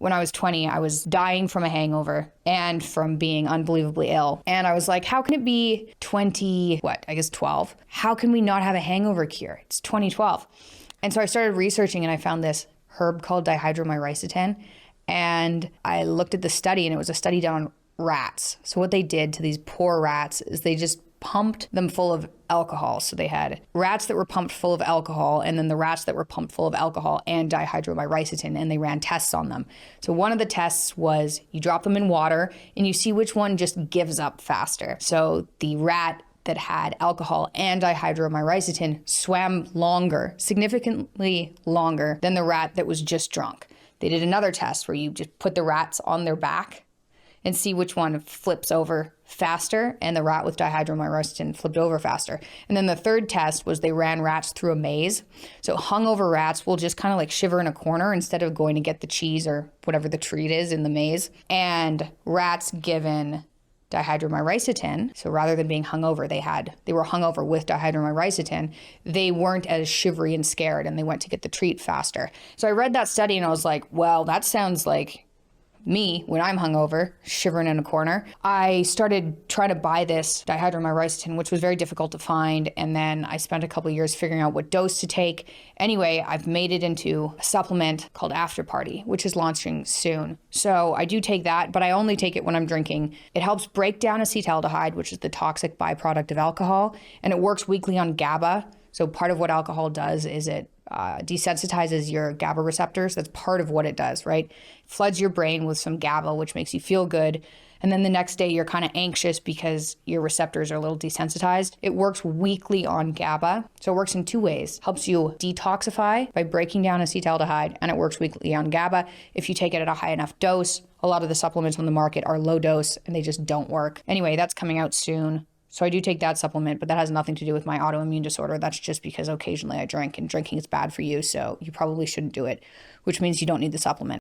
when I was 20, I was dying from a hangover and from being unbelievably ill. And I was like, how can it be 12? How can we not have a hangover cure? It's 2012. And so I started researching and I found this herb called dihydromyricetin. And I looked at the study, and it was a study done on rats. So what they did to these poor rats is they just pumped them full of alcohol. So they had rats that were pumped full of alcohol, and then the rats that were pumped full of alcohol and dihydromyricetin, and they ran tests on them. So one of the tests was you drop them in water and you see which one just gives up faster. So the rat that had alcohol and dihydromyricetin swam longer, significantly longer than the rat that was just drunk. They did another test where you just put the rats on their back and see which one flips over faster, and the rat with dihydromyricetin flipped over faster. And then the third test was they ran rats through a maze. So hungover rats will just kind of like shiver in a corner instead of going to get the cheese or whatever the treat is in the maze. And rats given dihydromyricetin, so rather than being hungover, they were hungover with dihydromyricetin, they weren't as shivery and scared, and they went to get the treat faster. So I read that study and I was like, well, that sounds like me when I'm hungover, shivering in a corner. I started trying to buy this dihydromyricetin, which was very difficult to find. And then I spent a couple of years figuring out what dose to take. Anyway, I've made it into a supplement called After Party, which is launching soon. So I do take that, but I only take it when I'm drinking. It helps break down acetaldehyde, which is the toxic byproduct of alcohol. And it works weakly on GABA. So part of what alcohol does is it desensitizes your GABA receptors. That's part of what it does, right? It floods your brain with some GABA, which makes you feel good. And then the next day you're kind of anxious because your receptors are a little desensitized. It works weakly on GABA. So it works in two ways. Helps you detoxify by breaking down acetaldehyde, and it works weakly on GABA. If you take it at a high enough dose, a lot of the supplements on the market are low dose and they just don't work. Anyway, that's coming out soon. So I do take that supplement, but that has nothing to do with my autoimmune disorder. That's just because occasionally I drink, and drinking is bad for you, so you probably shouldn't do it, which means you don't need the supplement.